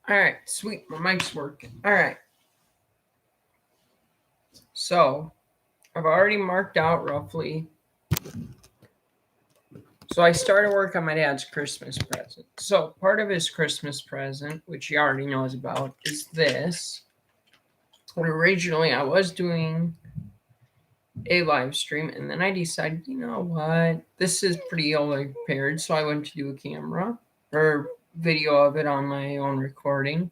All right, sweet. My mic's working. All right. So I've already marked out roughly. So I started work on my dad's Christmas present. So part of his Christmas present, which he already knows about, is this. But originally I was doing a live stream, and then I decided, you know what, this is pretty ill prepared, so I went to do a camera or video of it on my own recording.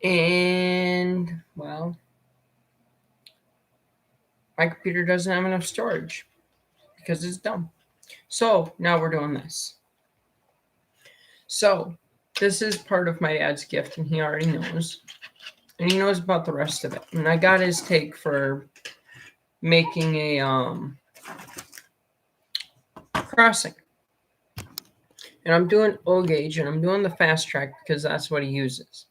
And well, my computer doesn't have enough storage because it's dumb. So now we're doing this. So this is part of my dad's gift, and he already knows. And he knows about the rest of it. And I got his take for making a crossing. And I'm doing O gauge, and I'm doing the fast track because that's what he uses.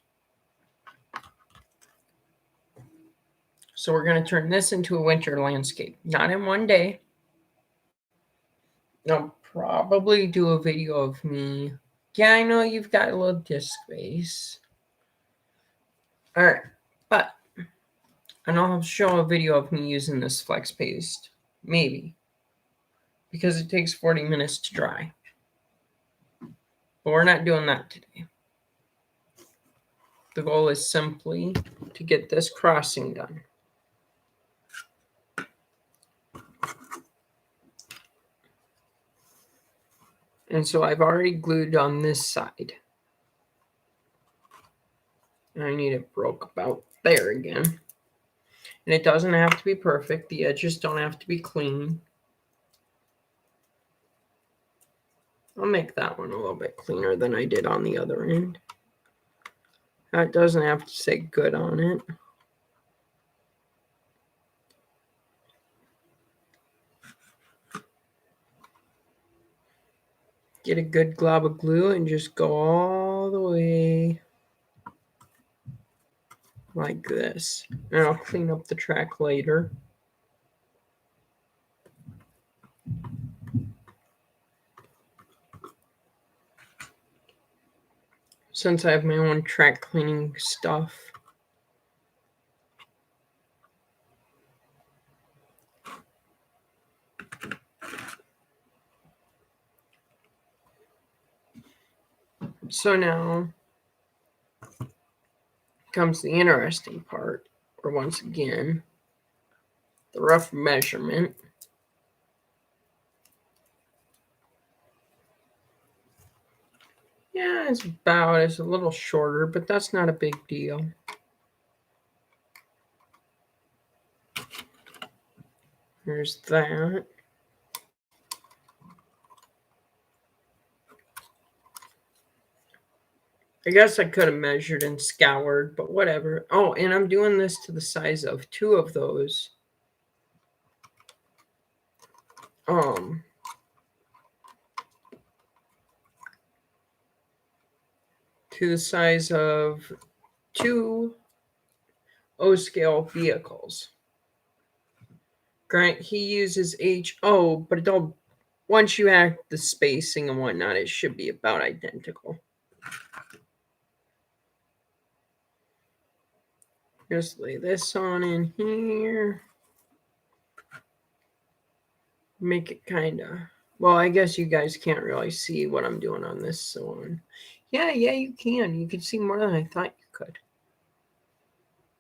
So we're going to turn this into a winter landscape. Not in one day. I'll probably do a video of me. Yeah, I know you've got a little disk space. Alright, but and I'll show a video of me using this flex paste. Maybe. Because it takes 40 minutes to dry. But we're not doing that today. The goal is simply to get this crossing done. And so I've already glued on this side. And I need it broke about there again. And it doesn't have to be perfect. The edges don't have to be clean. I'll make that one a little bit cleaner than I did on the other end. That doesn't have to say good on it. Get a good glob of glue and just go all the way like this. And I'll clean up the track later. Since I have my own track cleaning stuff. So now comes the interesting part, or once again, the rough measurement. Yeah, it's a little shorter, but that's not a big deal. There's that. I guess I could have measured and scoured, but whatever. Oh, and I'm doing this to the size of 2 of those. To the size of 2 O-scale vehicles. Grant, he uses HO, but once you add the spacing and whatnot, it should be about identical. Just lay this on in here. Make it kind of, well, I guess you guys can't really see what I'm doing on this one. Yeah, you can. You can see more than I thought you could.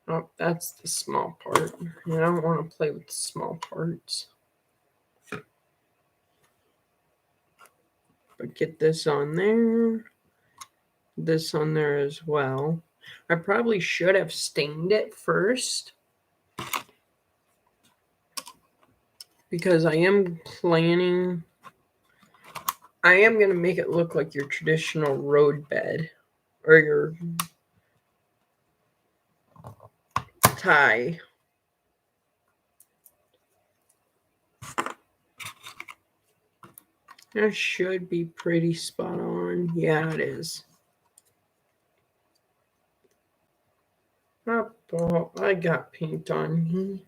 Oh, that's the small part. I don't want to play with the small parts. But get this on there. This on there as well. I probably should have stained it first. Because I am going to make it look like your traditional road bed. Or your tie. That should be pretty spot on. Yeah, it is. Oh, I got paint on me.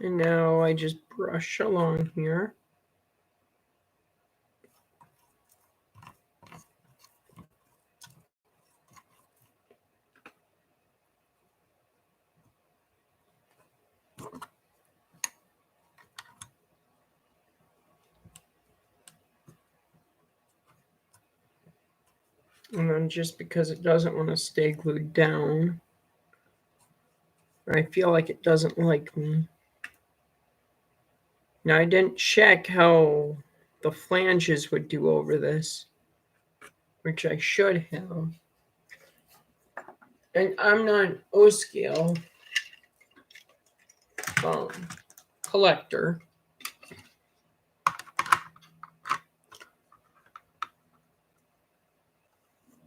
And now I just brush along here. And then just because it doesn't want to stay glued down, I feel like it doesn't like me. Now I didn't check how the flanges would do over this, which I should have. And I'm not an O-scale collector.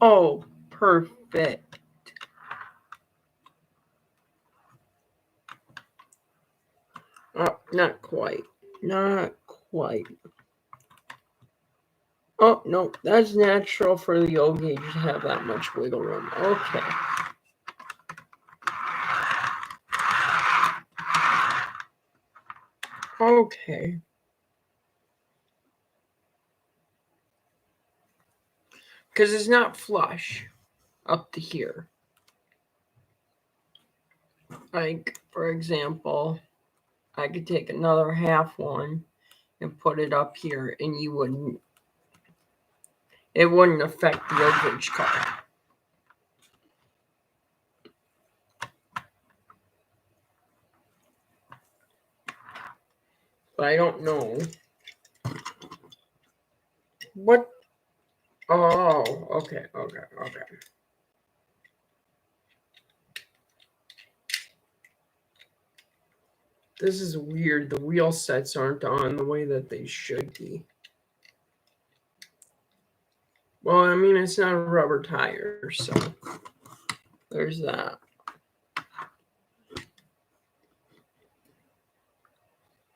Oh, perfect. Oh, not quite. Not quite. Oh, no, that's natural for the O gauge to have that much wiggle room. Okay. Okay. Because it's not flush up to here. Like, for example, I could take another half one and put it up here, and it wouldn't affect the O gauge cut. But I don't know what. Oh, okay. This is weird. The wheel sets aren't on the way that they should be. Well, I mean, it's not a rubber tire, so there's that.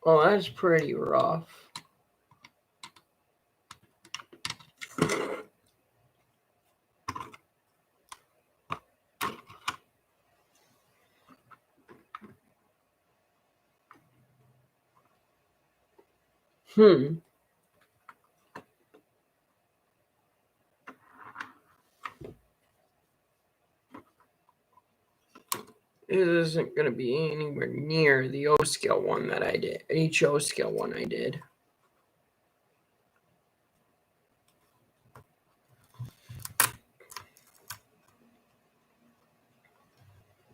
Oh, that's pretty rough. It isn't going to be anywhere near the O scale one that I did, HO scale one I did.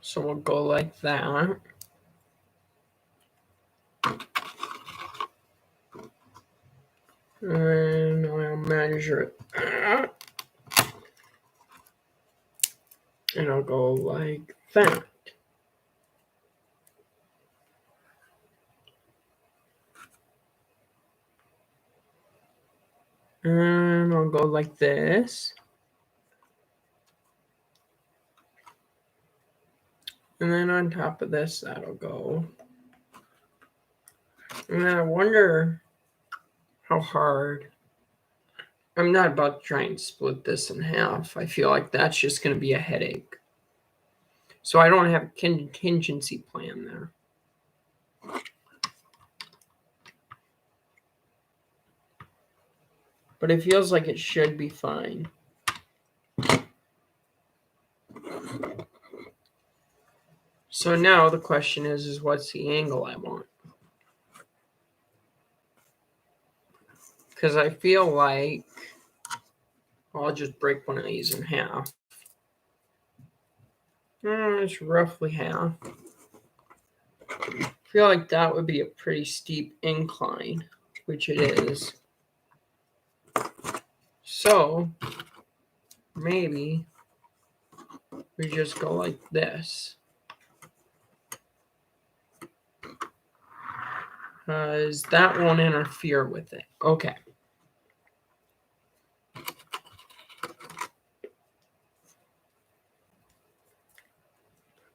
So we'll go like that. And I'll measure it. And I'll go like that. And I'll go like this. And then on top of this, that'll go. And then I wonder how hard. I'm not about to try and split this in half. I feel like that's just going to be a headache. So I don't have a contingency plan there. But it feels like it should be fine. So now the question is what's the angle I want? Because I feel like I'll just break one of these in half. It's roughly half. I feel like that would be a pretty steep incline, which it is. So maybe we just go like this. Because that won't interfere with it. Okay.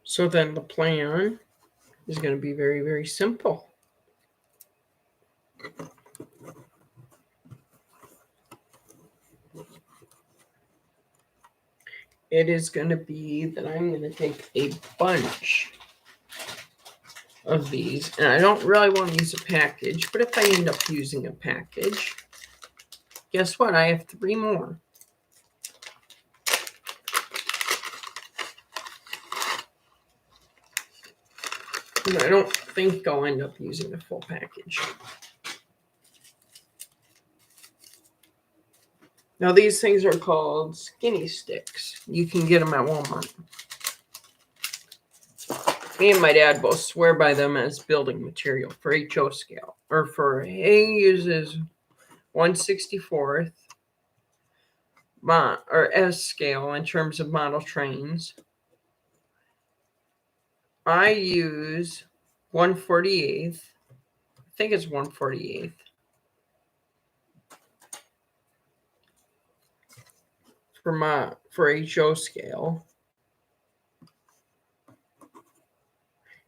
So then the plan is going to be very, very simple. It is going to be that I'm going to take a bunch of these, and I don't really want to use a package, but if I end up using a package, guess what? I have 3 more. And I don't think I'll end up using the full package. Now, these things are called skinny sticks. You can get them at Walmart. Me and my dad both swear by them as building material for HO scale. Or for, he uses 1/64th or S scale in terms of model trains. I use 1/48th. I think it's 1/48th. For HO scale.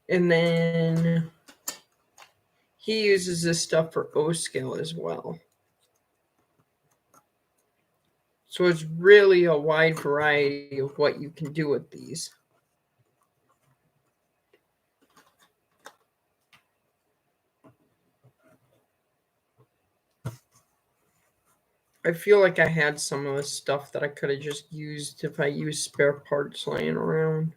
And then he uses this stuff for O scale as well. So it's really a wide variety of what you can do with these. I feel like I had some of this stuff that I could have just used if I used spare parts laying around.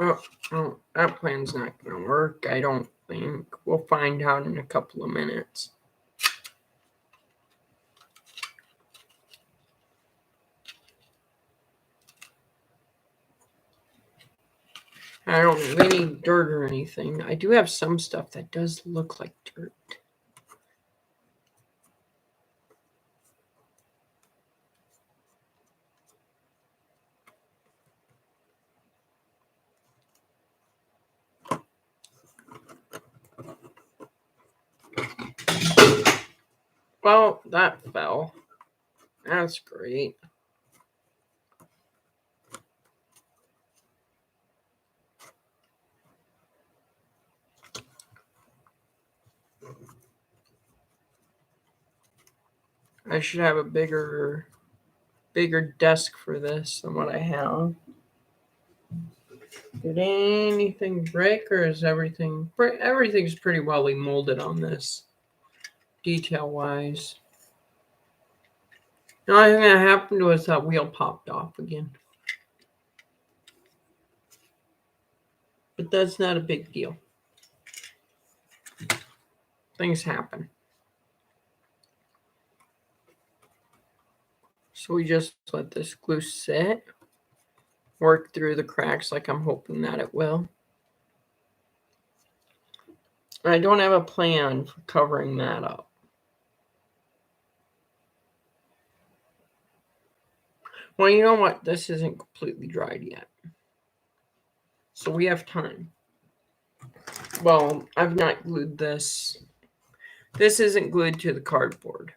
Oh, that plan's not going to work, I don't think. We'll find out in a couple of minutes. I don't have any dirt or anything. I do have some stuff that does look like dirt. Well, that fell. That's great. I should have a bigger desk for this than what I have. Did anything break, or is everything's pretty well molded on this, detail wise? The only thing that happened was that wheel popped off again, but that's not a big deal. Things happen. So we just let this glue sit, work through the cracks like I'm hoping that it will. I don't have a plan for covering that up. Well, you know what? This isn't completely dried yet, so we have time. Well, I've not glued this. This isn't glued to the cardboard.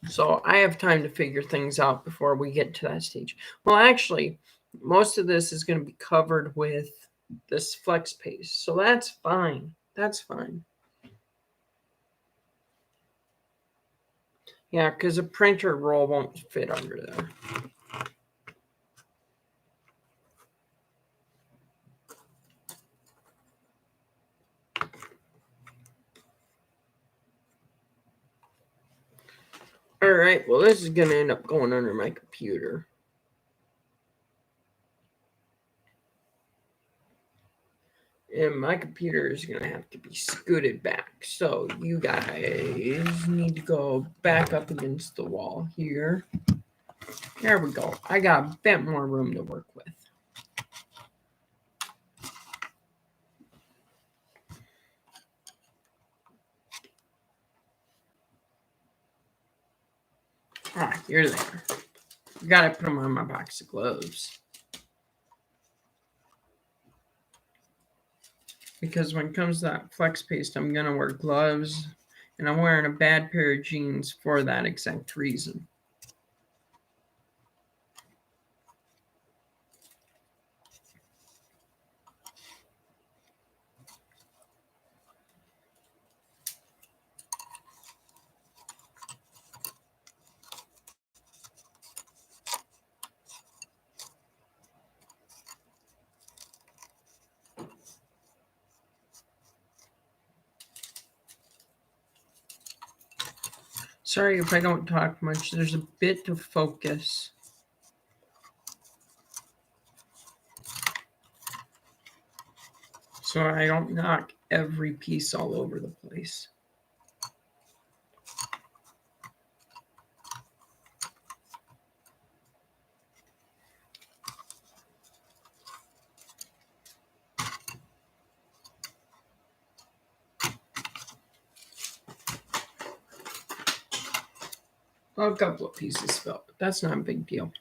So I have time to figure things out before we get to that stage. Well, actually, most of this is going to be covered with this flex paste. So that's fine. That's fine. Yeah, because a printer roll won't fit under there. All right, well, this is going to end up going under my computer. And my computer is going to have to be scooted back. So you guys need to go back up against the wall here. There we go. I got a bit more room to work with. Ah, you're there. Gotta put them on my box of gloves. Because when it comes to that flex paste, I'm gonna wear gloves, and I'm wearing a bad pair of jeans for that exact reason. Sorry if I don't talk much. There's a bit to focus. So I don't knock every piece all over the place. Well, a couple of pieces fell, but that's not a big deal.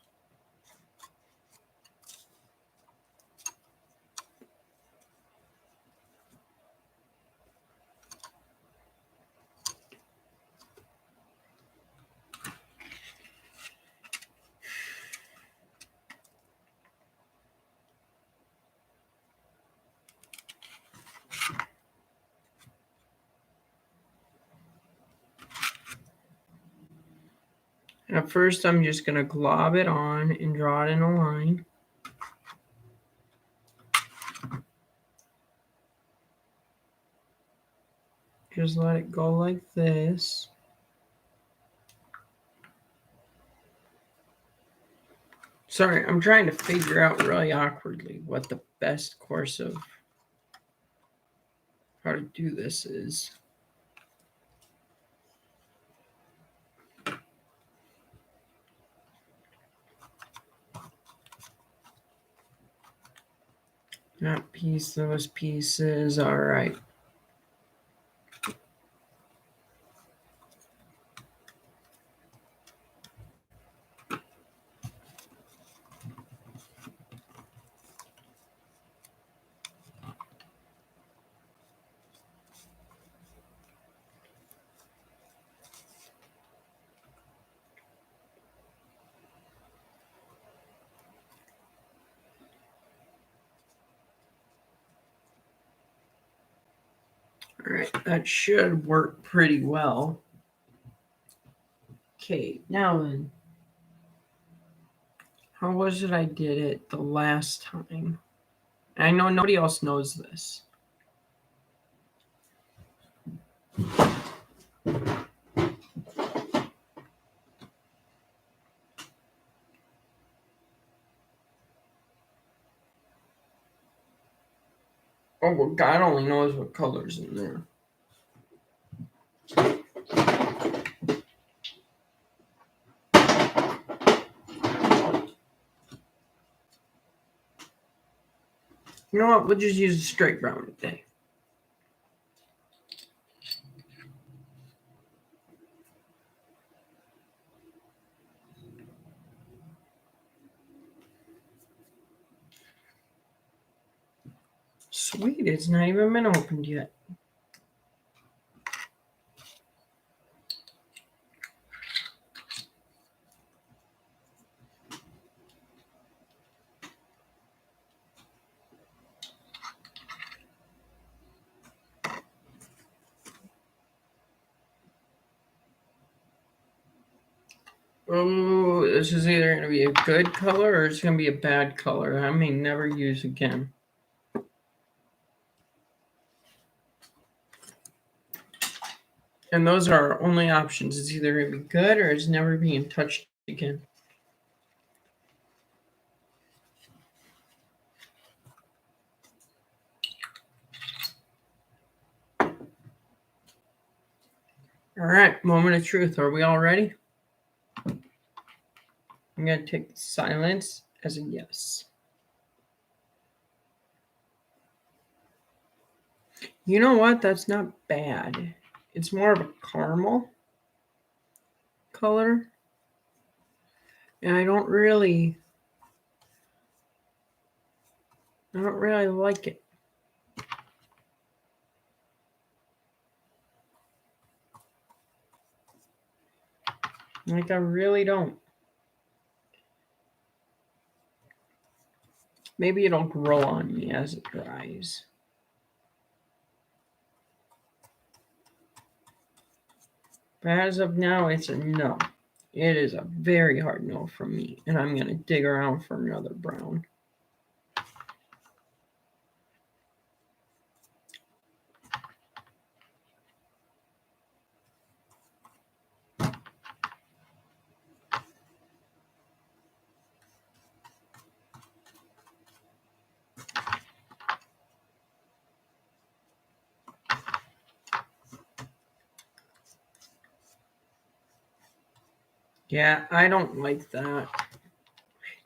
At first, I'm just going to glob it on and draw it in a line. Just let it go like this. Sorry, I'm trying to figure out really awkwardly what the best course of how to do this is. Not piece those pieces. All right. All right, that should work pretty well. Okay, now then. How was it I did it the last time? I know nobody else knows this. Oh, well, God only knows what color's in there. You know what? We'll just use a straight brown today. Sweet, it's not even been opened yet. Oh, this is either going to be a good color or it's going to be a bad color I may never use again. And those are our only options. It's either going to be good or it's never being touched again. All right, moment of truth. Are we all ready? I'm going to take silence as a yes. You know what? That's not bad. It's more of a caramel color. And I don't really like it. Like, I really don't. Maybe it'll grow on me as it dries. But as of now, it's a no. It is a very hard no from me. And I'm going to dig around for another brown. Yeah, I don't like that.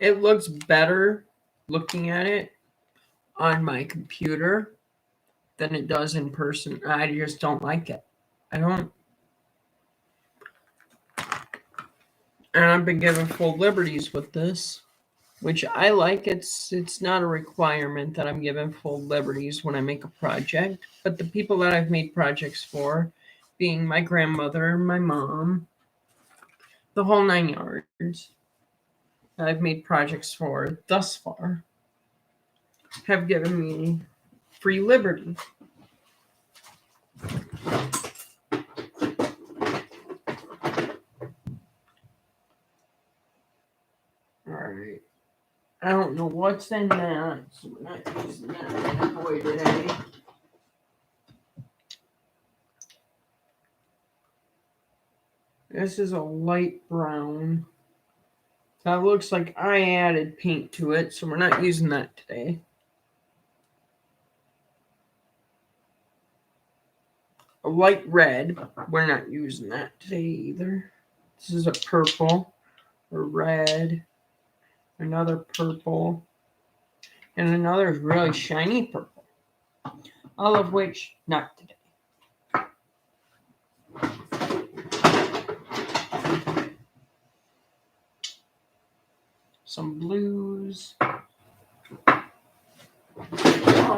It looks better looking at it on my computer than it does in person. I just don't like it. I don't. And I've been given full liberties with this, which I like. It's not a requirement that I'm given full liberties when I make a project, but the people that I've made projects for, being my grandmother, my mom, the whole 9 yards, that I've made projects for thus far, have given me free liberty. All right. I don't know what's in that, so we're not using that boy today. This is a light brown. That looks like I added paint to it, so we're not using that today. A light red, we're not using that today either. This is a purple, a red, another purple, and another really shiny purple. All of which, not today. Some blues. All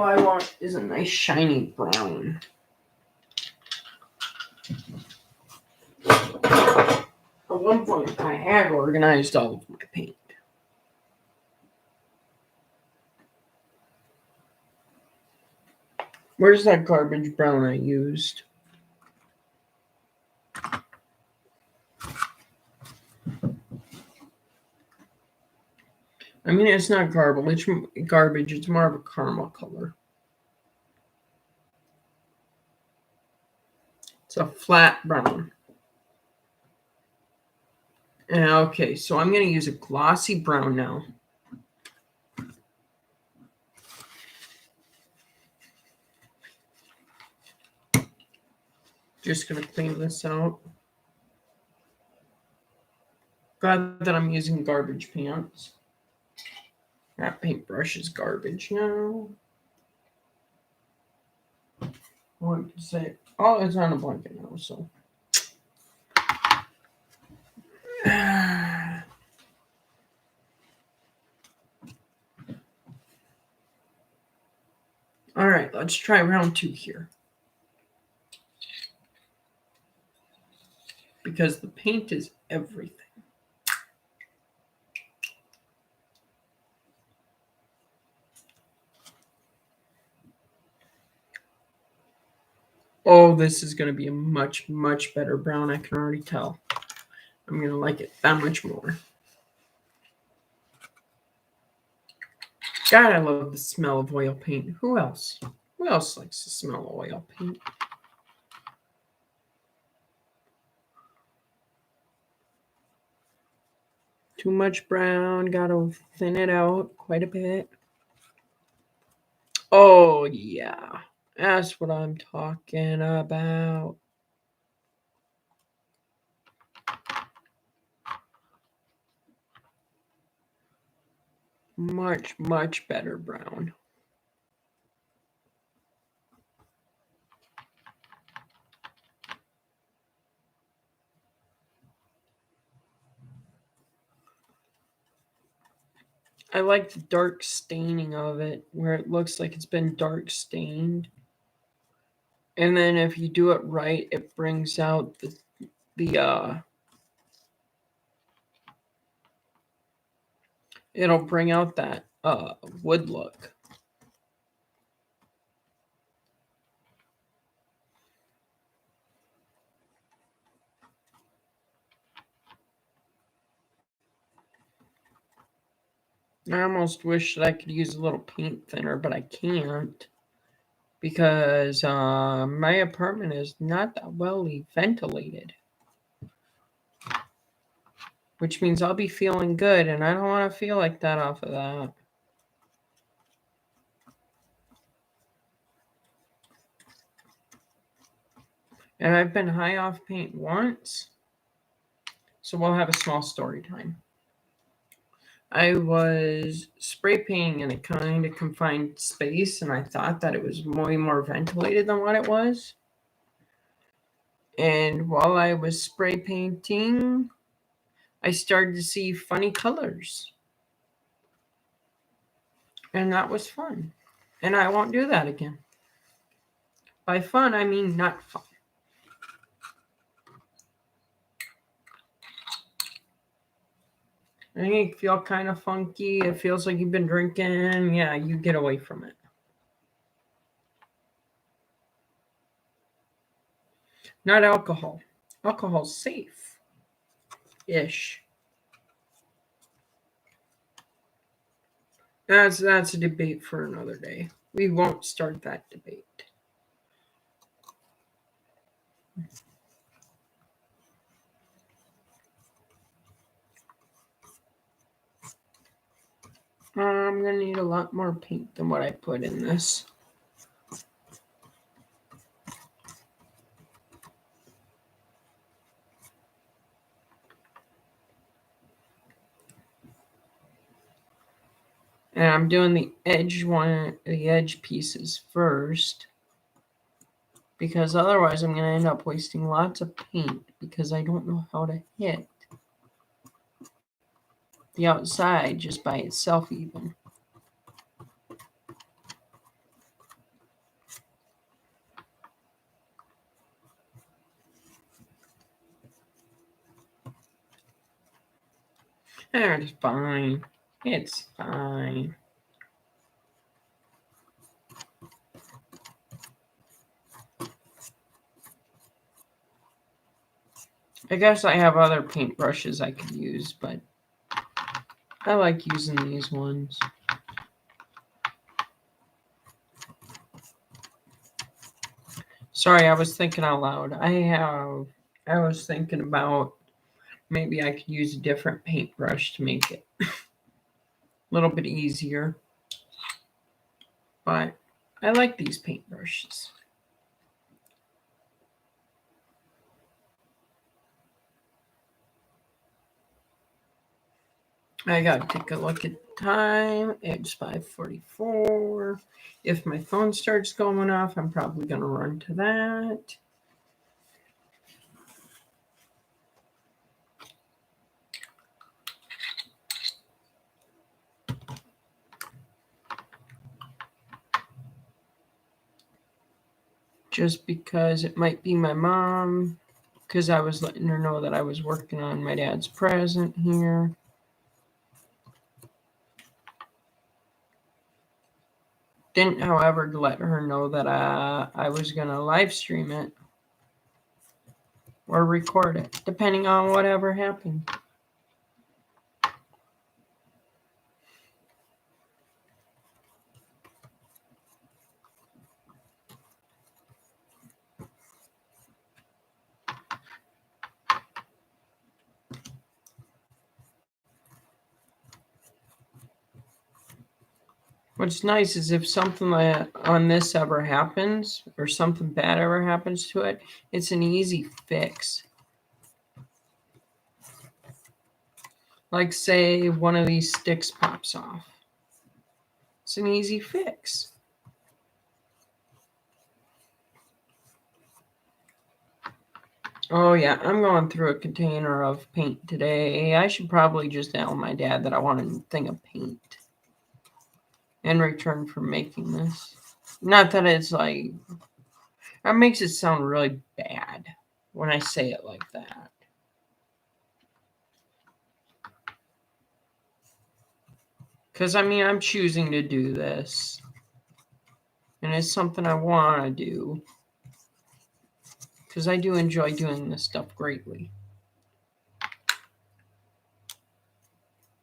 I want is a nice shiny brown. At one point, I had organized all of my paint. Where's that garbage brown I used? I mean, it's not garbage. It's more of a caramel color. It's a flat brown. Okay, so I'm going to use a glossy brown now. Just going to clean this out. Glad that I'm using garbage pants. That paintbrush is garbage now. What to say? Oh, it's on a blanket now, so. All right, let's try round 2 here. Because the paint is everything. Oh, this is going to be a much, much better brown. I can already tell. I'm going to like it that much more. God, I love the smell of oil paint. Who else? Who else likes the smell of oil paint? Too much brown. Gotta thin it out quite a bit. Oh, yeah. That's what I'm talking about. Much, much better brown. I like the dark staining of it, where it looks like it's been dark stained. And then if you do it right, it brings out it'll bring out that wood look. I almost wish that I could use a little paint thinner, but I can't because my apartment is not that well ventilated, which means I'll be feeling good, and I don't want to feel like that off of that. And I've been high off paint once, So we'll have a small story time. I was spray painting in a kind of confined space, and I thought that it was way more ventilated than what it was. And while I was spray painting, I started to see funny colors. And that was fun. And I won't do that again. By fun, I mean not fun. I think you feel kind of funky. It feels like you've been drinking. Yeah, you get away from it. Not alcohol. Alcohol's safe. Ish. That's a debate for another day. We won't start that debate. I'm going to need a lot more paint than what I put in this. And I'm doing the edge pieces first, because otherwise I'm going to end up wasting lots of paint because I don't know how to hit the outside just by itself even. It's fine. It's fine. I guess I have other paintbrushes I could use, but I like using these ones. Sorry, I was thinking out loud. I was thinking about maybe I could use a different paintbrush to make it a little bit easier. But I like these paintbrushes. I gotta take a look at time. It's 5:44. If my phone starts going off, I'm probably gonna run to that. Just because it might be my mom, because I was letting her know that I was working on my dad's present here. Didn't, however, let her know that I was going to live stream it or record it, depending on whatever happened. What's nice is if something like on this ever happens or something bad ever happens to it, it's an easy fix. Like say one of these sticks pops off. It's an easy fix. Oh yeah, I'm going through a container of paint today. I should probably just tell my dad that I want a thing of paint in return for making this. Not that it's like, that makes it sound really bad when I say it like that. Because I mean, I'm choosing to do this. And it's something I want to do. Because I do enjoy doing this stuff greatly.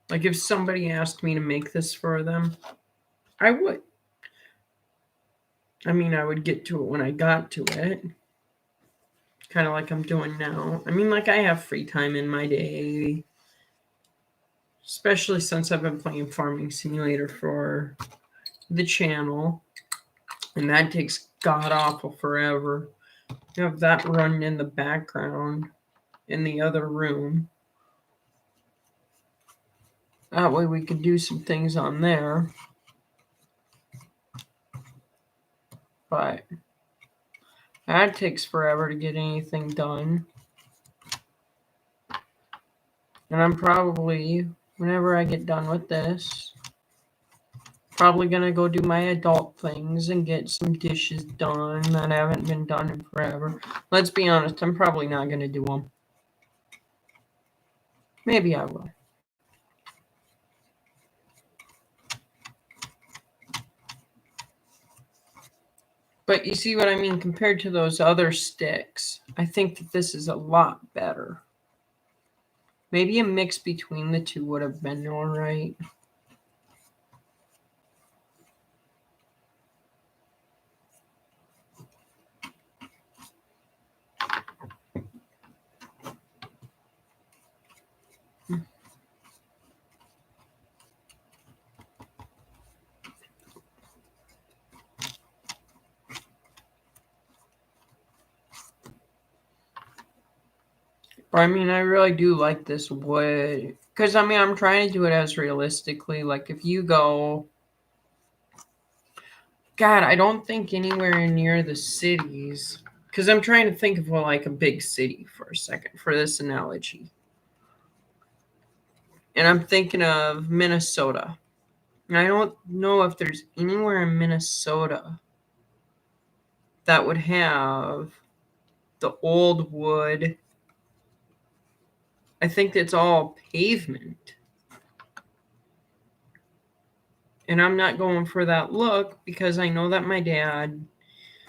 Like if somebody asked me to make this for them, I would. I mean, I would get to it when I got to it. Kind of like I'm doing now. I mean, like I have free time in my day. Especially since I've been playing Farming Simulator for the channel. And that takes god awful forever. You have that running in the background in the other room. That way we could do some things on there. But that takes forever to get anything done. And I'm probably, whenever I get done with this, probably going to go do my adult things and get some dishes done that haven't been done in forever. Let's be honest, I'm probably not going to do them. Maybe I will. But you see what I mean? Compared to those other sticks, I think that this is a lot better. Maybe a mix between the two would have been all right. I mean, I really do like this wood. Because, I mean, I'm trying to do it as realistically. Like, if you go... God, I don't think anywhere near the cities... Because I'm trying to think of, well, like, a big city for a second for this analogy. And I'm thinking of Minnesota. And I don't know if there's anywhere in Minnesota that would have the old wood. I think it's all pavement. And I'm not going for that look because I know that my dad...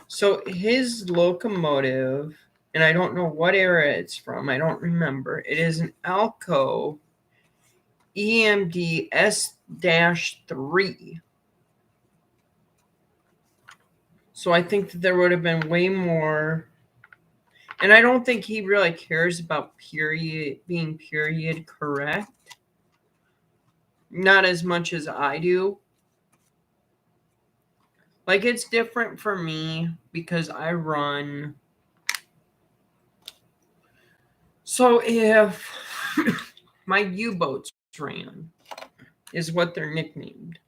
So his locomotive, and I don't know what era it's from, I don't remember. It is an Alco EMD S-3. So I think that there would have been way more... And I don't think he really cares about being period correct. Not as much as I do. Like, it's different for me because I run... So if my U-boats ran, is what they're nicknamed.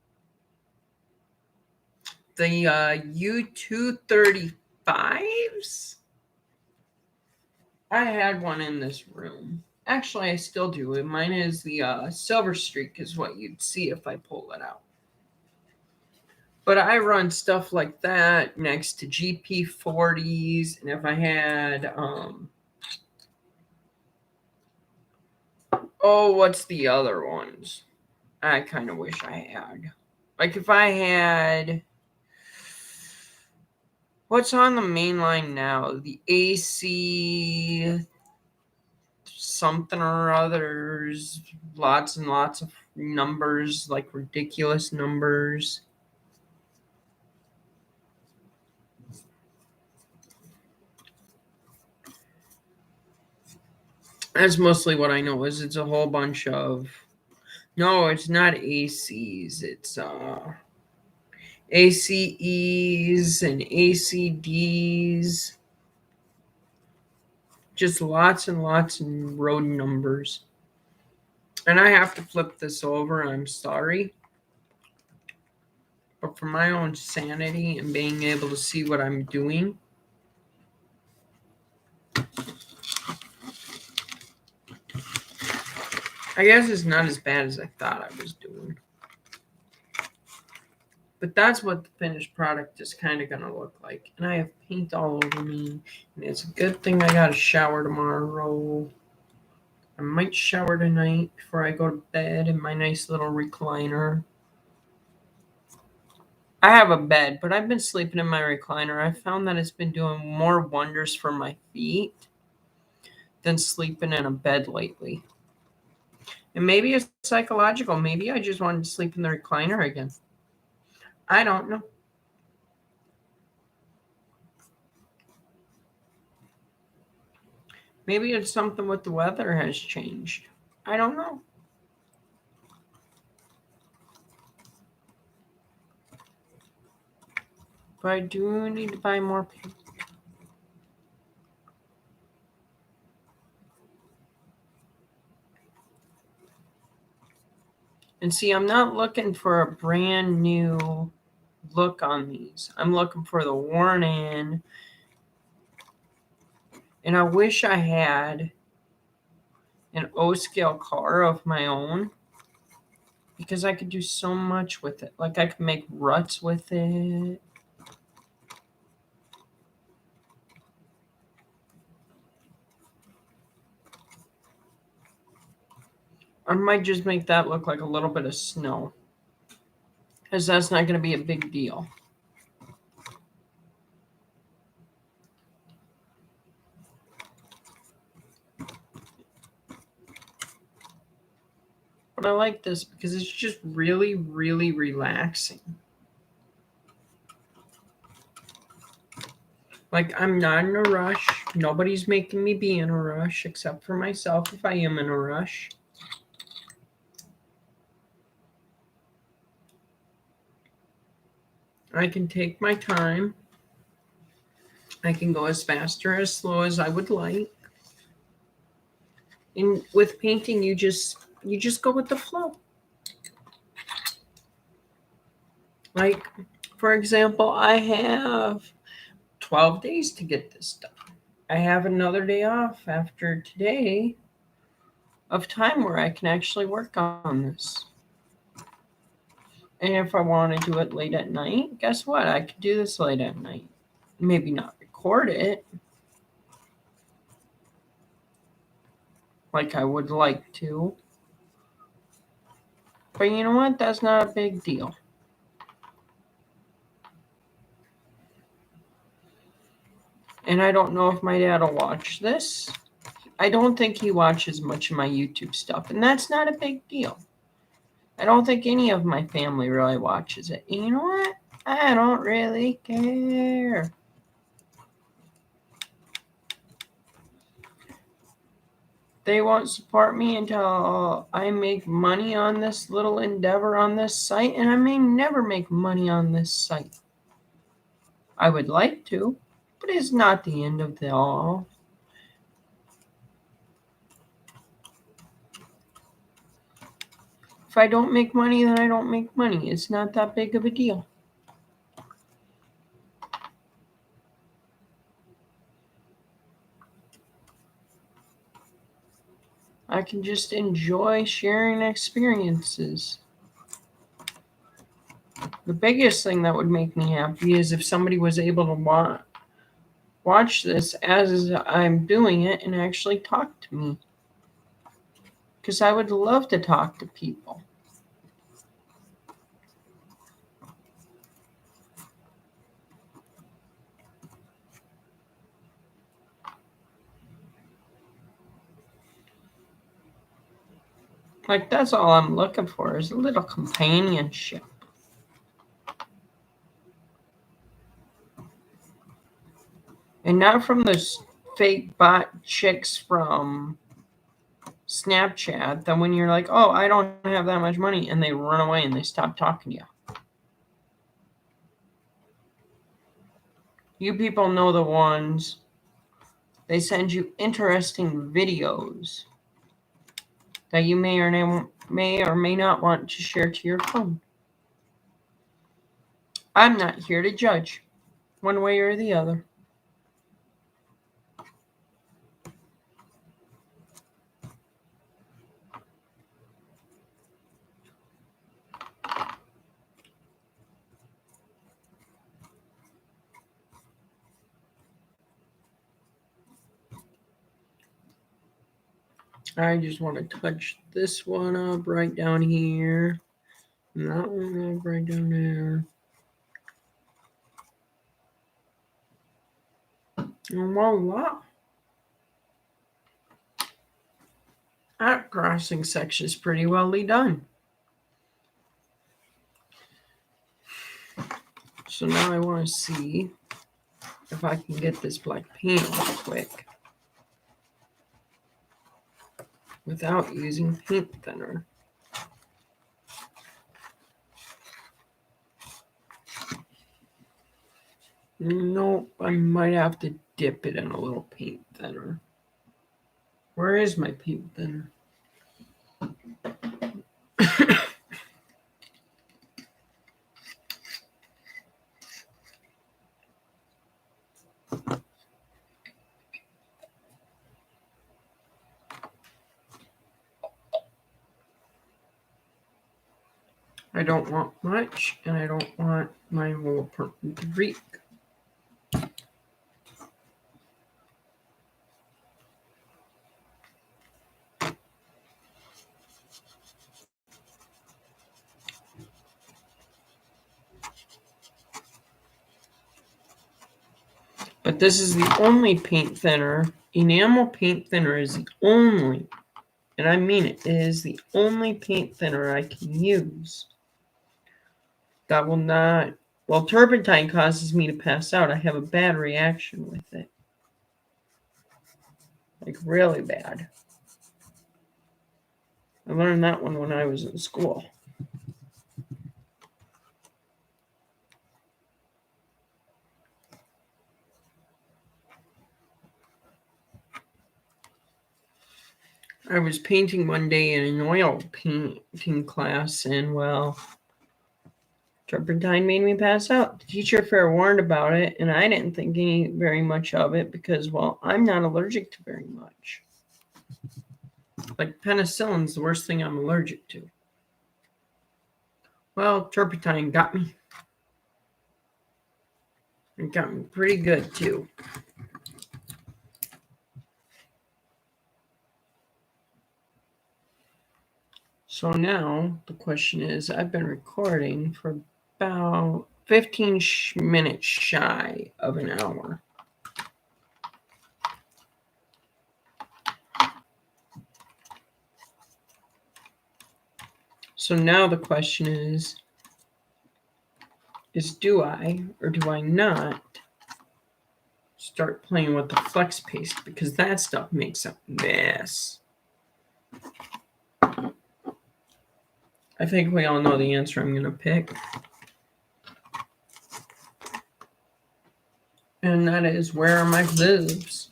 The U-235s? I had one in this room. Actually, I still do. Mine is the Silver Streak is what you'd see if I pull it out. But I run stuff like that next to GP40s. And if I had... what's the other ones? I kind of wish I had. Like if I had... What's on the main line now? The AC something or others. Lots and lots of numbers, like ridiculous numbers. That's mostly what I know is it's a whole bunch of... No, it's not ACs. It's ACEs and ACDs. Just lots and lots of road numbers. And I have to flip this over. I'm sorry. But for my own sanity and being able to see what I'm doing, I guess it's not as bad as I thought I was doing. But that's what the finished product is kind of going to look like. And I have paint all over me. And it's a good thing I got a shower tomorrow. I might shower tonight before I go to bed in my nice little recliner. I have a bed, but I've been sleeping in my recliner. I found that it's been doing more wonders for my feet than sleeping in a bed lately. And maybe it's psychological. Maybe I just wanted to sleep in the recliner again. I don't know. Maybe it's something with the weather has changed. I don't know. But I do need to buy more paint. And see, I'm not looking for a brand new look on these. I'm looking for the worn in. And I wish I had an O-scale car of my own, because I could do so much with it. Like I could make ruts with it. I might just make that look like a little bit of snow, because that's not going to be a big deal. But I like this because it's just really, really relaxing. Like, I'm not in a rush. Nobody's making me be in a rush except for myself if I am in a rush. I can take my time. I can go as fast or as slow as I would like. And with painting, you just go with the flow. Like, for example, I have 12 days to get this done. I have another day off after today of time where I can actually work on this. And if I want to do it late at night, guess what? I could do this late at night. Maybe not record it like I would like to. But you know what? That's not a big deal. And I don't know if my dad will watch this. I don't think he watches much of my YouTube stuff, and that's not a big deal. I don't think any of my family really watches it. And you know what? I don't really care. They won't support me until I make money on this little endeavor on this site, and I may never make money on this site. I would like to, but it's not the end of the all. If I don't make money, then I don't make money. It's not that big of a deal. I can just enjoy sharing experiences. The biggest thing that would make me happy is if somebody was able to watch this as I'm doing it and actually talk to me. Because I would love to talk to people. Like, that's all I'm looking for, is a little companionship. And not from those fake bot chicks from Snapchat that when you're like, oh, I don't have that much money, and they run away and they stop talking to you. You people know the ones. They send you interesting videos that you may or may not want to share to your phone. I'm not here to judge one way or the other. I just want to touch this one up right down here. And that one up right down there. And voila. That crossing section is pretty well done. So now I want to see if I can get this black paint off quick without using paint thinner. Nope, I might have to dip it in a little paint thinner. Where is my paint thinner? I don't want much, and I don't want my whole apartment to reek. But this is the only paint thinner. Enamel paint thinner is the only, and I mean it is the only paint thinner I can use that will not, well, turpentine causes me to pass out. I have a bad reaction with it. Like really bad. I learned that one when I was in school. I was painting one day in an oil painting class, and well, turpentine made me pass out. The teacher fair warned about it, and I didn't think very much of it because, well, I'm not allergic to very much. Like penicillin's the worst thing I'm allergic to. Well, turpentine got me. It got me pretty good too. So now the question is, I've been recording for about 15 minutes shy of an hour. So now the question is do I or do I not start playing with the flex paste, because that stuff makes a mess. I think we all know the answer I'm going to pick. And that is, where are my globes?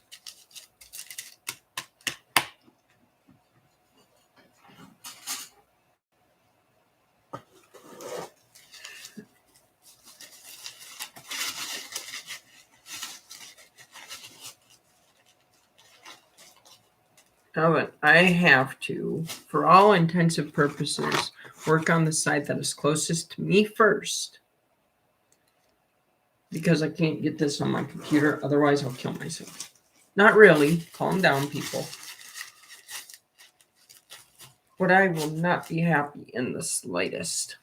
But I have to, for all intensive purposes, work on the side that is closest to me first. Because I can't get this on my computer, otherwise I'll kill myself. Not really. Calm down, people. But I will not be happy in the slightest.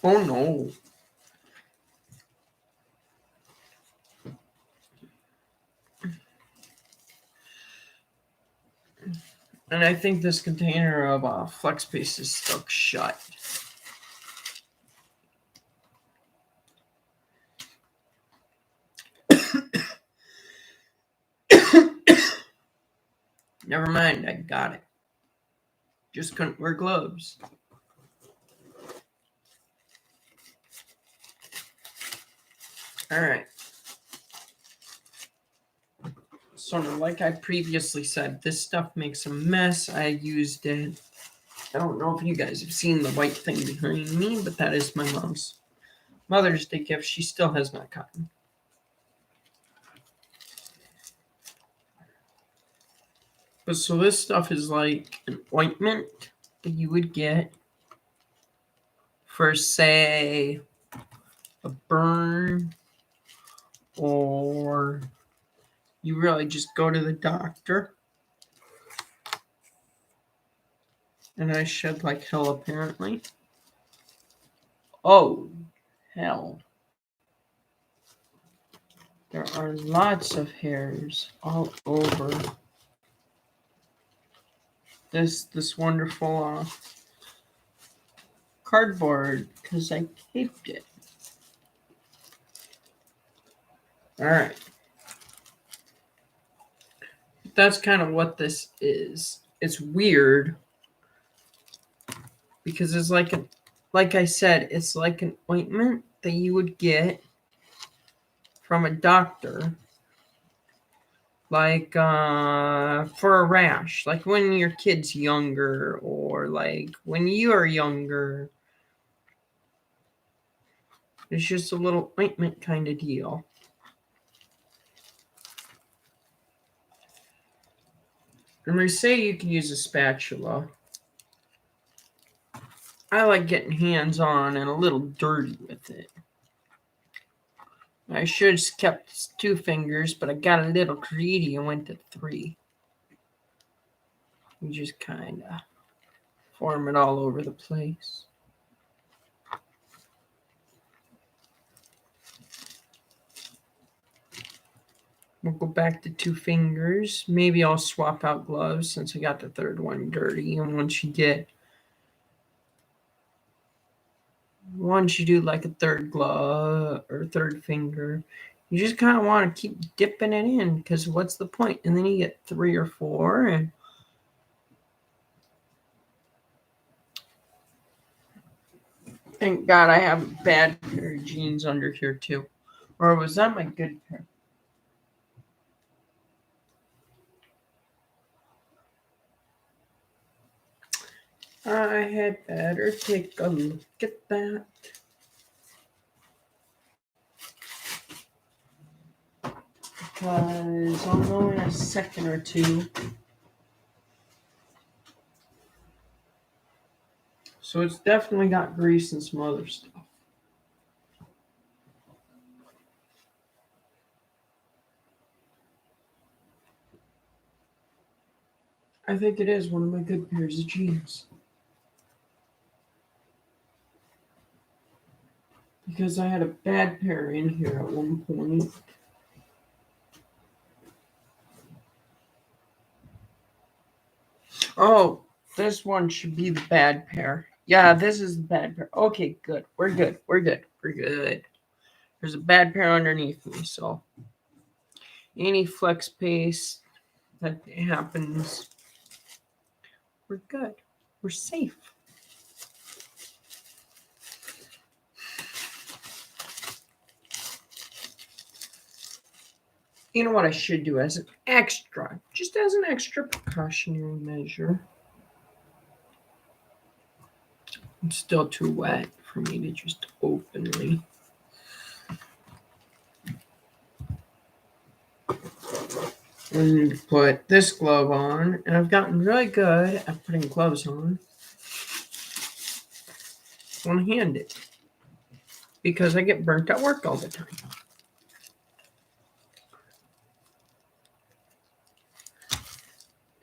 Oh no. And I think this container of flex paste is stuck shut. Never mind, I got it. Just couldn't wear gloves. All right. So like I previously said, this stuff makes a mess. I used it. I don't know if you guys have seen the white thing behind me, but that is my mom's Mother's Day gift. She still has not gotten. But so this stuff is like an ointment that you would get for, say, a burn, or you really just go to the doctor. And I shed like hell, apparently. Oh, hell. There are lots of hairs all over this wonderful cardboard because I taped it. All right. That's kind of what this is. It's weird because it's like I said, it's like an ointment that you would get from a doctor, like for a rash, like when your kid's younger, or like when you are younger. It's just a little ointment kind of deal. And they say you can use a spatula. I like getting hands-on and a little dirty with it. I should have kept 2 fingers, but I got a little greedy and went to 3. You just kind of form it all over the place. We'll go back to 2 fingers. Maybe I'll swap out gloves since I got the 3rd one dirty. And once you do like a 3rd glove or 3rd finger, you just kind of want to keep dipping it in because what's the point? And then you get 3 or 4 and thank God I have a bad pair of jeans under here too. Or was that my good pair? I had better take a look at that. Because I'll know in a second or two. So it's definitely got grease and some other stuff. I think it is one of my good pairs of jeans. Because I had a bad pair in here at one point. Oh, this one should be the bad pair. Yeah, this is the bad pair. Okay, good. We're good. There's a bad pair underneath me, so any flex pace that happens, we're good. We're safe. You know what I should do as an extra, just as an extra precautionary measure. It's still too wet for me to just openly. I need to put this glove on, and I've gotten really good at putting gloves on one-handed because I get burnt at work all the time.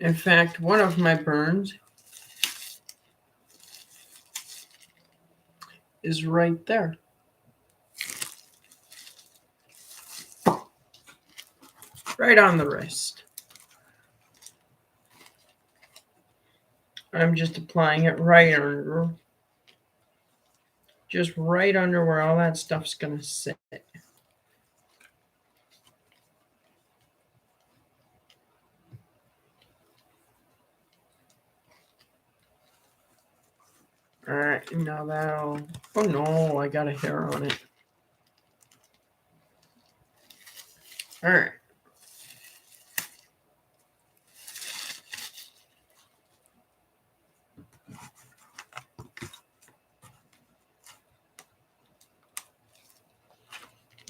In fact, one of my burns is right there. Right on the wrist. I'm just applying it right under, just right under where all that stuff's gonna sit. All right, now that'll, oh no, I got a hair on it. All right.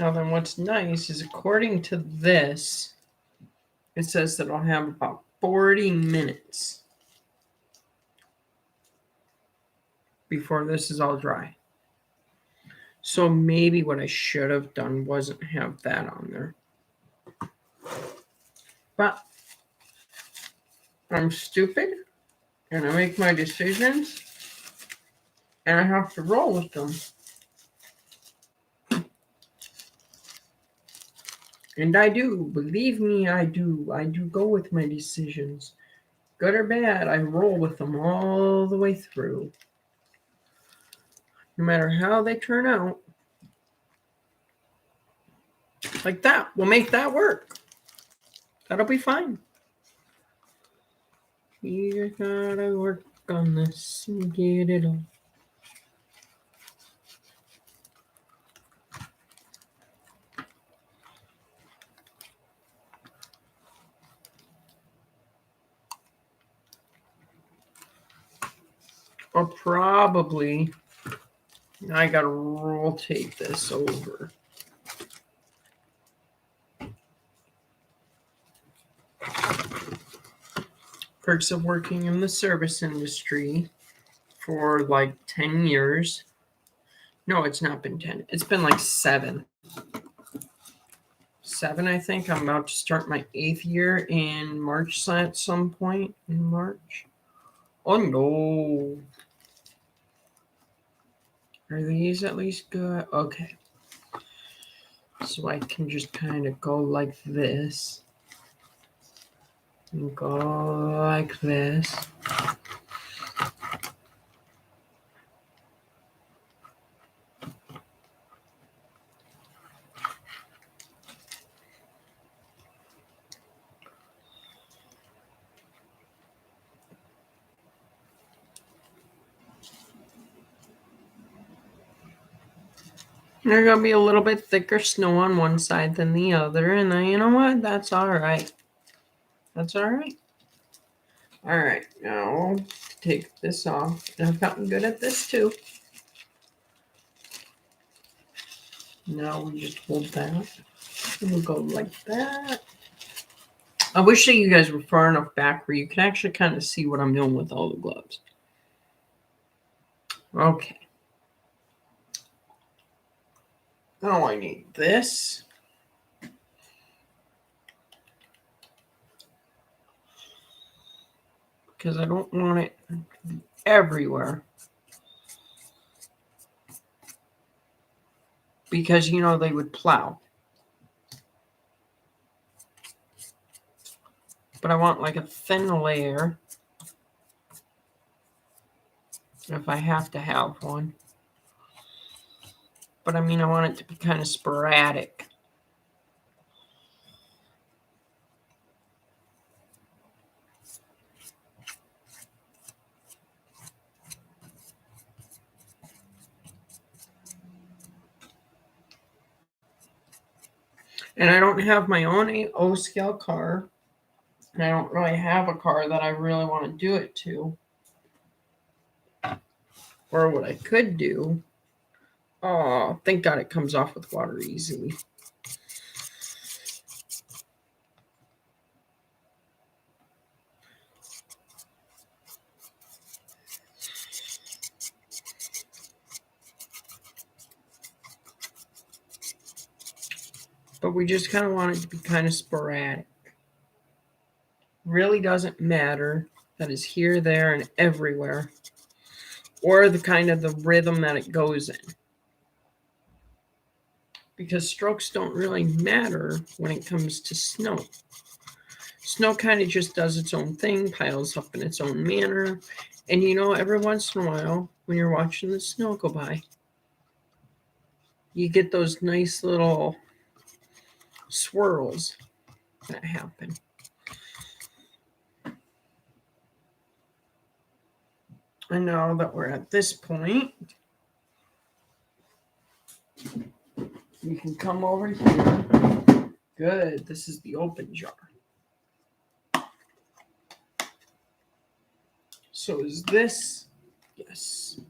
Now then what's nice is according to this, it says that I'll have about 40 minutes before this is all dry. So maybe what I should have done wasn't have that on there. But I'm stupid and I make my decisions and I have to roll with them. And I do. Believe me, I do. I do go with my decisions. Good or bad, I roll with them all the way through. No matter how they turn out. Like that. We'll make that work. That'll be fine. You gotta work on this and get it on. Or probably, I gotta rotate this over. perks of working in the service industry for like 10 years. No, it's not been 10. It's been like 7. 7, I think. I'm about to start my 8th year in March at some point in March. Oh no. Are these at least good? Okay. So I can just kind of go like this. And go like this. There's going to be a little bit thicker snow on one side than the other. And then, you know what? That's all right. That's all right. All right. Now, take this off. And I've gotten good at this too. Now we just hold that. And we'll go like that. I wish that you guys were far enough back where you could actually kind of see what I'm doing with all the gloves. Okay. Now I need this. Because I don't want it everywhere. Because, you know, they would plow. But I want like a thin layer. If I have to have one. But I mean, I want it to be kind of sporadic. And I don't have my own O-scale car. And I don't really have a car that I really want to do it to. Or what I could do. Oh, thank God it comes off with water easily. But we just kind of want it to be kind of sporadic. Really doesn't matter that is here, there, and everywhere. Or the kind of the rhythm that it goes in. Because strokes don't really matter when it comes to snow. Snow kind of just does its own thing, piles up in its own manner. And you know, every once in a while, when you're watching the snow go by, you get those nice little swirls that happen. And now that we're at this point, you can come over here. Good. This is the open jar. So is this? Yes.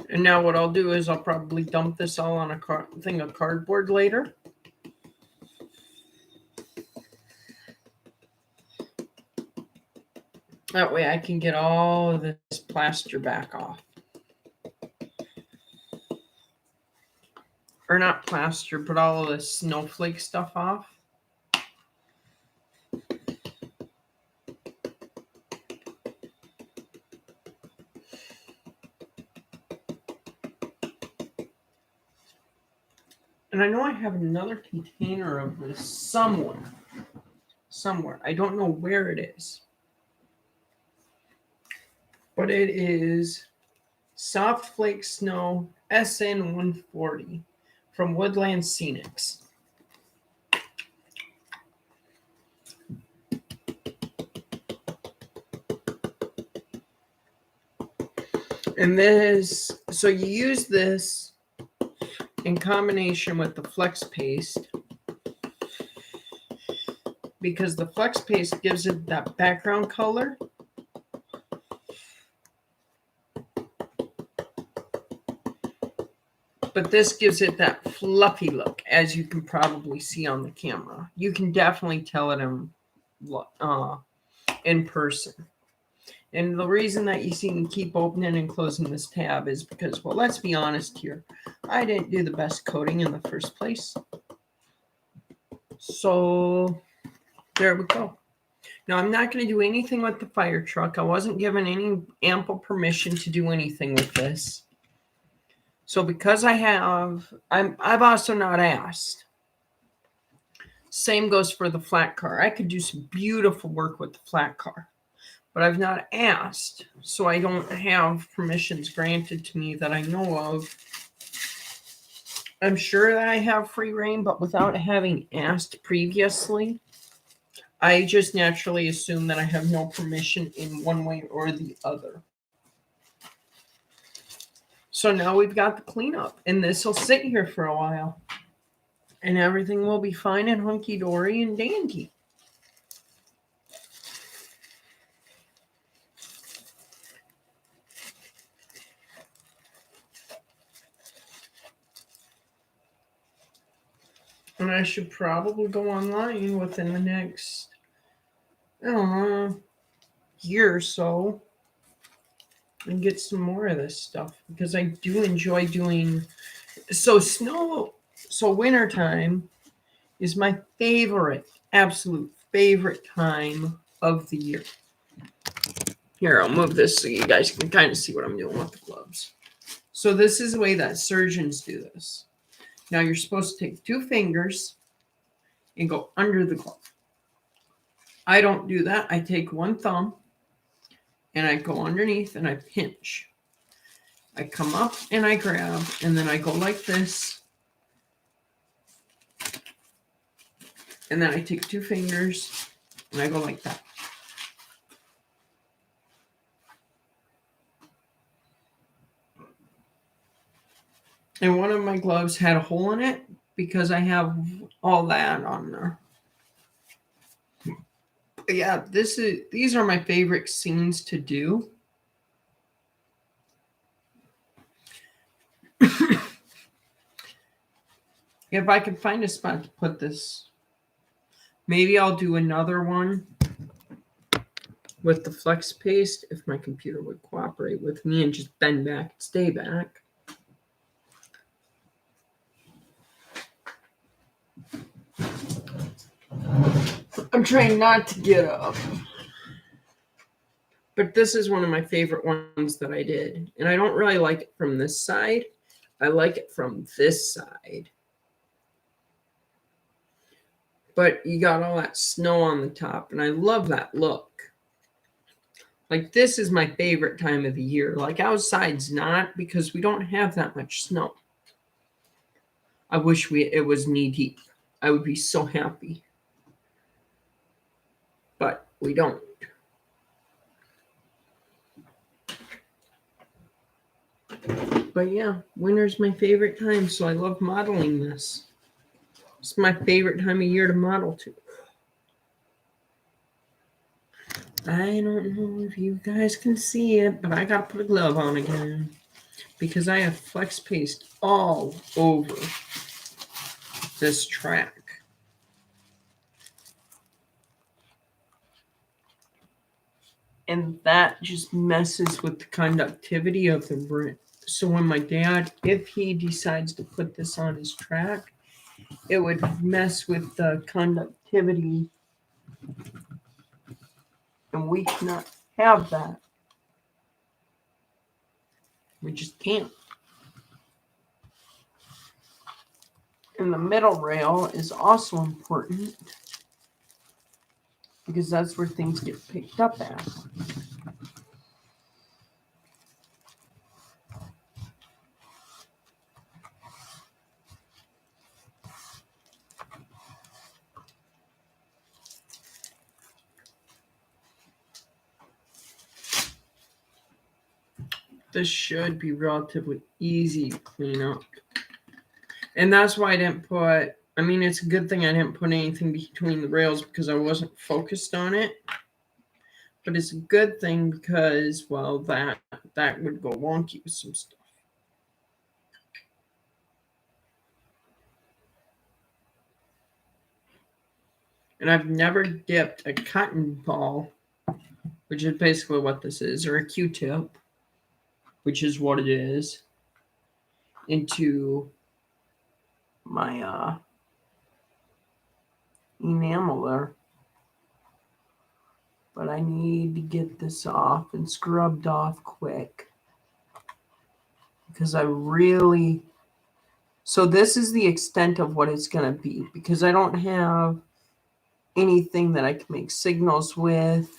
And now what I'll do is I'll probably dump this all on a thing of cardboard later. That way I can get all of this plaster back off. Or not plaster, but all of this snowflake stuff off. And I know I have another container of this somewhere. I don't know where it is. But it is Soft Flake Snow SN140 from Woodland Scenics. And this, so you use this in combination with the Flex Paste, because the Flex Paste gives it that background color. But this gives it that fluffy look, as you can probably see on the camera. You can definitely tell it in person. And the reason that you see me keep opening and closing this tab is because, well, let's be honest here. I didn't do the best coating in the first place. So there we go. Now, I'm not going to do anything with the fire truck. I wasn't given any ample permission to do anything with this. So because I've also not asked. Same goes for the flat car. I could do some beautiful work with the flat car, but I've not asked, so I don't have permissions granted to me that I know of. I'm sure that I have free reign, but without having asked previously, I just naturally assume that I have no permission in one way or the other. So now we've got the cleanup, and this will sit here for a while, and everything will be fine and hunky-dory and dandy. And I should probably go online within the next, I don't know, year or so and get some more of this stuff, because I do enjoy doing. So wintertime is my absolute favorite time of the year. Here, I'll move this so you guys can kind of see what I'm doing with the gloves. So this is the way that surgeons do this. Now you're supposed to take 2 fingers and go under the glove. I don't do that. I take 1 thumb and I go underneath and I pinch. I come up and I grab, and then I go like this. And then I take 2 fingers and I go like that. And one of my gloves had a hole in it because I have all that on there. But yeah, these are my favorite scenes to do. If I can find a spot to put this, maybe I'll do another one with the Flex Paste if my computer would cooperate with me and just bend back and stay back. I'm trying not to get up. But this is one of my favorite ones that I did. And I don't really like it from this side. I like it from this side. But you got all that snow on the top, and I love that look. Like, this is my favorite time of the year. Like, outside's not, because we don't have that much snow. I wish it was knee deep. I would be so happy. But we don't. But yeah, winter's my favorite time, so I love modeling this. It's my favorite time of year to model too. I don't know if you guys can see it, but I gotta put a glove on again because I have Flex Paste all over this track. And that just messes with the conductivity of the brim. So when my dad, if he decides to put this on his track, it would mess with the conductivity. And we cannot have that. We just can't. And the middle rail is also important because that's where things get picked up at. This should be relatively easy to clean up. And that's why I didn't put, I mean, it's a good thing I didn't put anything between the rails because I wasn't focused on it. But it's a good thing because, well, that would go wonky with some stuff. And I've never dipped a cotton ball, which is basically what this is, or a Q-tip, which is what it is, into my enamel there. But I need to get this off and scrubbed off quick. Because I really... So this is the extent of what it's going to be. Because I don't have anything that I can make signals with.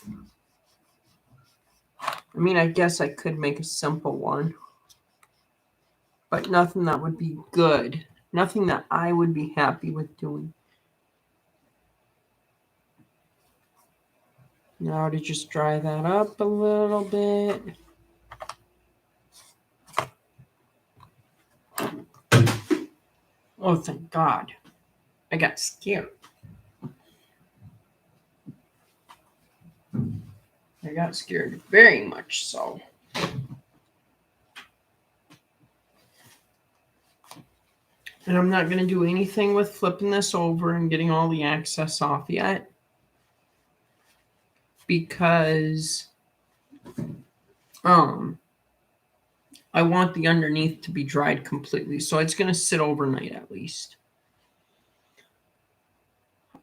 I mean, I guess I could make a simple one. But nothing that would be good. Nothing that I would be happy with doing. Now to just dry that up a little bit. Oh, thank God. I got scared. I got scared very much so. And I'm not going to do anything with flipping this over and getting all the excess off yet. Because I want the underneath to be dried completely. So it's going to sit overnight at least.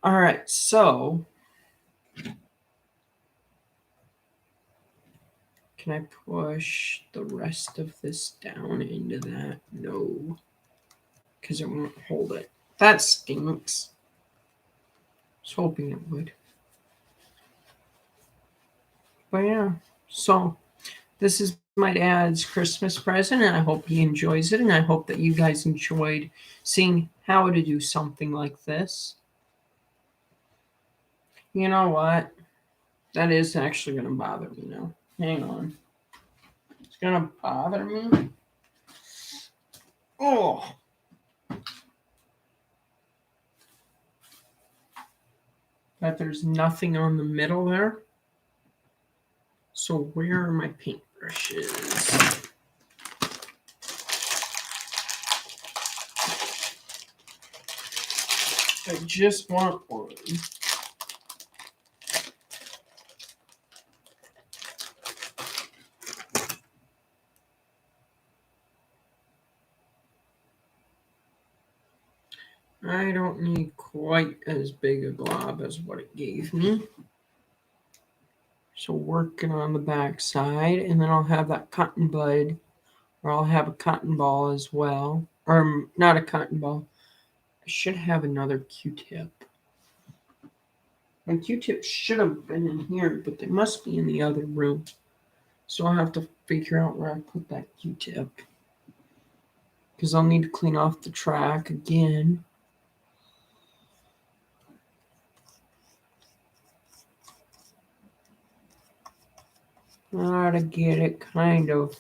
All right, so can I push the rest of this down into that? No, because it won't hold it. That stinks. I was hoping it would. But yeah, so this is my dad's Christmas present, and I hope he enjoys it, and I hope that you guys enjoyed seeing how to do something like this. You know what? That is actually going to bother me now. Hang on. It's going to bother me. Oh. That there's nothing on the middle there. So where are my paintbrushes? I just want one. I don't need quite as big a glob as what it gave me. So working on the back side, and then I'll have that cotton bud, or I'll have a cotton ball as well. Or not a cotton ball. I should have another Q-tip. My Q-tip should have been in here, but they must be in the other room. So I'll have to figure out where I put that Q-tip. Because I'll need to clean off the track again. To get it kind of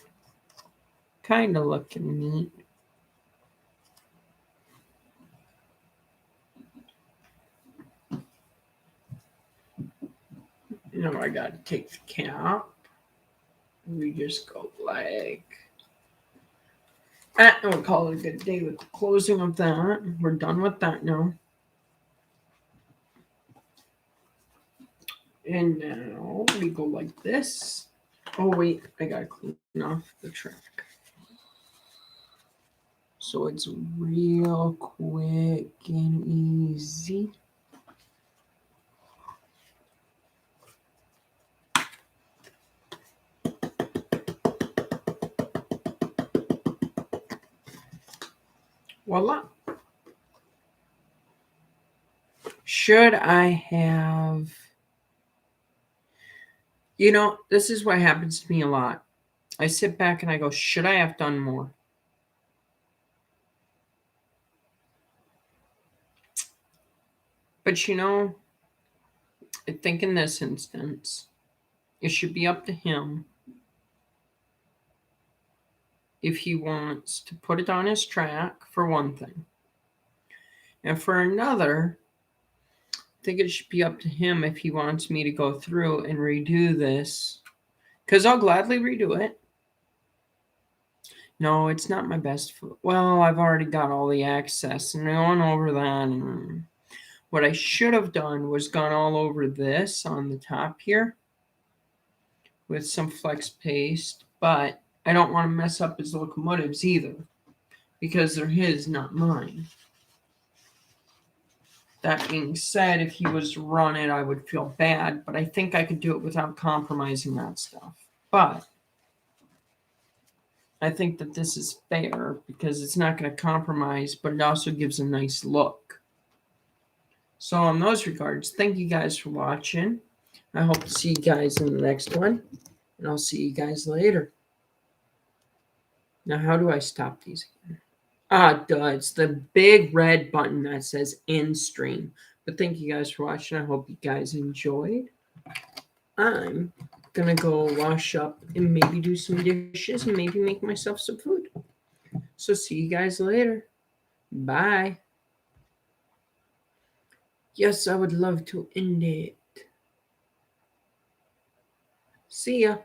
looking neat. Now I gotta take the cap. We just go like that, and we'll call it a good day with the closing of that. We're done with that now. And now we go like this. Oh wait, I gotta clean off the track. So it's real quick and easy. Voila. Should I have... You know, this is what happens to me a lot. I sit back and I go, should I have done more? But you know, I think in this instance, it should be up to him if he wants to put it on his track, for one thing. And for another, I think it should be up to him if he wants me to go through and redo this, because I'll gladly redo it. No, it's not my best foot. Well, I've already got all the access and going over that. And what I should have done was gone all over this on the top here with some flex paste, but I don't want to mess up his locomotives either because they're his, not mine. That being said, if he was to run it, I would feel bad, but I think I could do it without compromising that stuff. But I think that this is fair because it's not going to compromise, but it also gives a nice look. So in those regards, thank you guys for watching. I hope to see you guys in the next one, and I'll see you guys later. Now, how do I stop these again? Duh, it's the big red button that says end stream. But thank you guys for watching. I hope you guys enjoyed. I'm gonna go wash up and maybe do some dishes and maybe make myself some food. So see you guys later. Bye. Yes, I would love to end it. See ya.